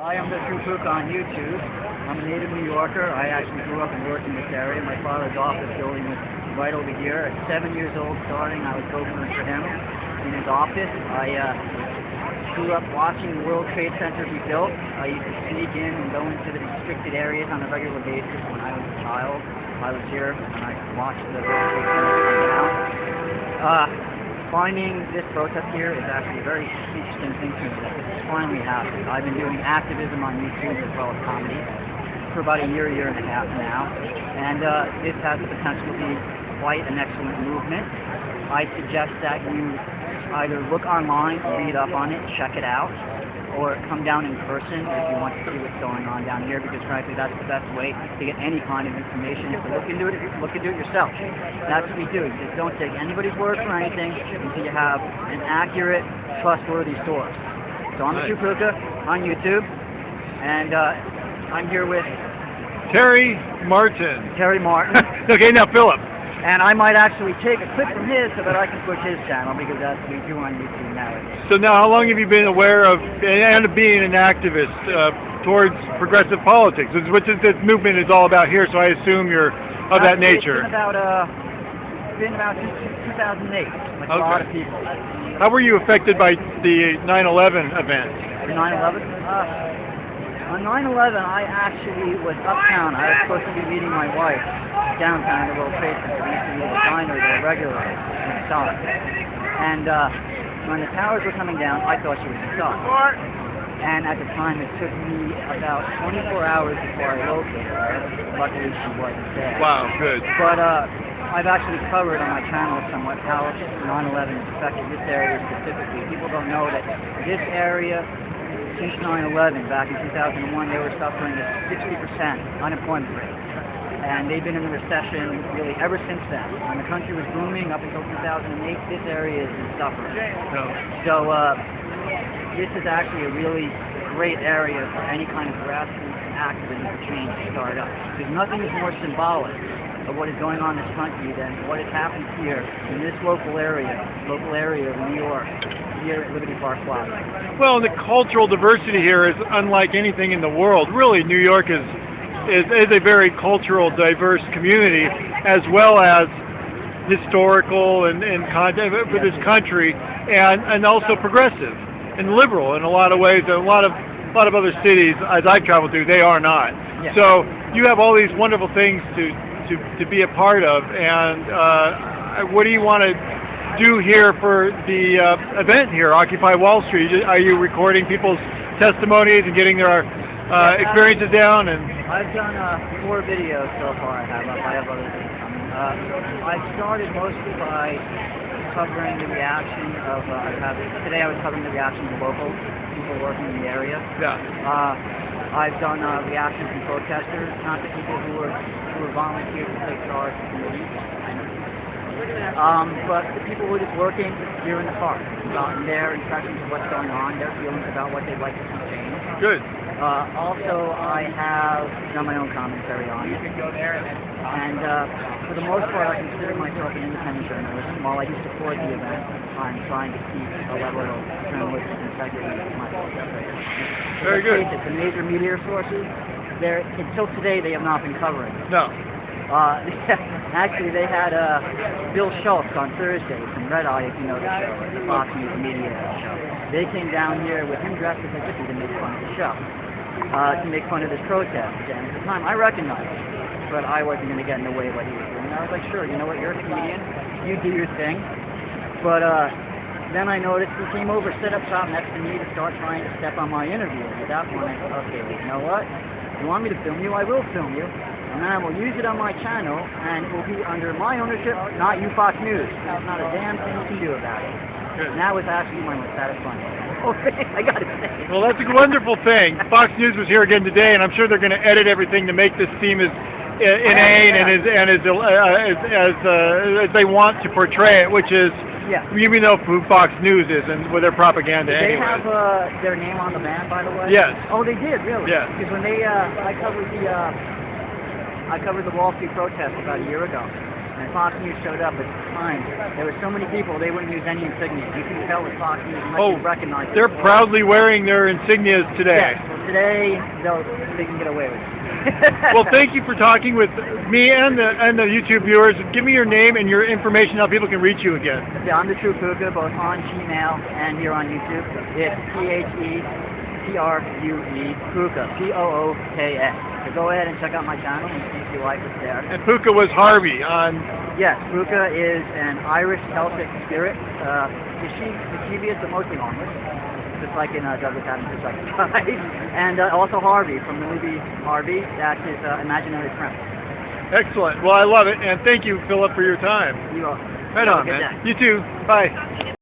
Hi, I'm the true Pookah on YouTube. I'm a native New Yorker. I actually grew up and worked in this area. My father's office building was right over here. At 7 years old starting, I was opening for him in his office. I grew up watching the World Trade Center be built. I used to sneak in and go into the restricted areas on a regular basis when I was a child. I was here and I watched the World Trade Center come down. Finding this protest here is actually a very interesting thing to me that this is finally happening. I've been doing activism on YouTube as well as comedy for about a year and a half now, and this has the potential to be quite an excellent movement. I suggest that you either look online, read up on it, check it out, or come down in person if you want to see what's going on down here, because frankly that's the best way to get any kind of information. If you look into it yourself. That's what we do. You just don't take anybody's word for anything until you have an accurate, trustworthy source. So I'm the true Pookah on YouTube, and I'm here with Terry Martin. Okay, now Philip. And I might actually take a clip from his so that I can push his channel, because that's what we do on YouTube nowadays. So now, how long have you been aware of and being an activist towards progressive politics, which is this movement is all about here? So I assume you're of that nature. It's been about 2008, like a lot of people. How were you affected by the 9/11 event? The 9/11? On 9/11, I actually was uptown. I was supposed to be meeting my wife downtown at the World Trade Center. We used to meet at the diner there regularly in the summer. And when the towers were coming down, I thought she was stuck. And at the time, it took me about 24 hours before I located her. Luckily, she wasn't there. Wow, good. But I've actually covered on my channel somewhat how 9/11 affected this area specifically. People don't know that this area, since 9/11, back in 2001, they were suffering a 60% unemployment rate. And they've been in a recession really ever since then. When the country was booming up until 2008, this area has been suffering. So this is actually a really great area for any kind of grassroots activism for change to start up. Because nothing is more symbolic of what is going on in this country than what has happened here in this local area of New York, here at Liberty Park Plaza. Well, the cultural diversity here is unlike anything in the world. Really, New York is a very cultural, diverse community, as well as historical and content for this country, and also progressive and liberal in a lot of ways. A lot of other cities, as I've traveled through, they are not. Yeah. So you have all these wonderful things to be a part of. And what do you want to do here for the event here, Occupy Wall Street? Are you recording people's testimonies and getting their experiences down? And I've done 4 videos so far. I have other things coming. I started mostly by covering the reaction of, today I was covering the reaction of local people working in the area. Yeah. I've done reactions from protesters, not the people who were volunteers to take charge of committees. But the people who are just working here in the park, gotten their impressions of what's going on, their feelings about what they'd like to see change. Good. Also, I have done my own commentary on it. And for the most part, I consider myself an independent journalist. While I do support the event, I'm trying to keep a level of journalistic integrity myself. Very good. The major media sources, until today, they have not been covering it. No. Actually, they had Bill Schultz on Thursday from Red Eye, if you know the show, the Fox News media show. They came down here with him dressed as a hippie to make fun of the show, to make fun of this protest. And at the time, I recognized it, but I wasn't going to get in the way of what he was doing. I was like, sure, you know what, you're a comedian, you do your thing. But then I noticed he came over, set up shop next to me to start trying to step on my interview. And at that point, I said, okay, well, you know what? You want me to film you? I will film you. And then I will use it on my channel, and it will be under my ownership, not you, Fox News. There's not a damn thing you can do about it. Good. And that was actually my most satisfying thing. I got to say. Well, that's a wonderful thing. Fox News was here again today, and I'm sure they're going to edit everything to make this seem as inane and as they want to portray it, which is, even though who Fox News is and with their propaganda anyway. Did they have their name on the ban, by the way? Yes. Oh, they did, really? Yes. Because when they, I covered the Wall Street protest about a year ago, and Fox News showed up at the time. There were so many people, they wouldn't use any insignia. You can tell with Fox News unless you recognize it. They're proudly wearing their insignias today. Yes. today they can get away with it. Well, thank you for talking with me and the YouTube viewers. Give me your name and your information, how people can reach you again. Yeah, I'm the True Pookah, both on Gmail and here on YouTube. It's P-H-E-T-R-U-E, Pookah, P-O-O-K-A. So go ahead and check out my channel and see if you like what's there. And Pookah was Harvey on... Yes, Pookah is an Irish Celtic spirit, mischievous but mostly harmless. Just like in Douglas Adams' Hitchhiker's Guide. And also Harvey, from the movie Harvey, that's his imaginary friend. Excellent. Well, I love it, and thank you, Philip, for your time. You are. Right on, man. You too. Bye.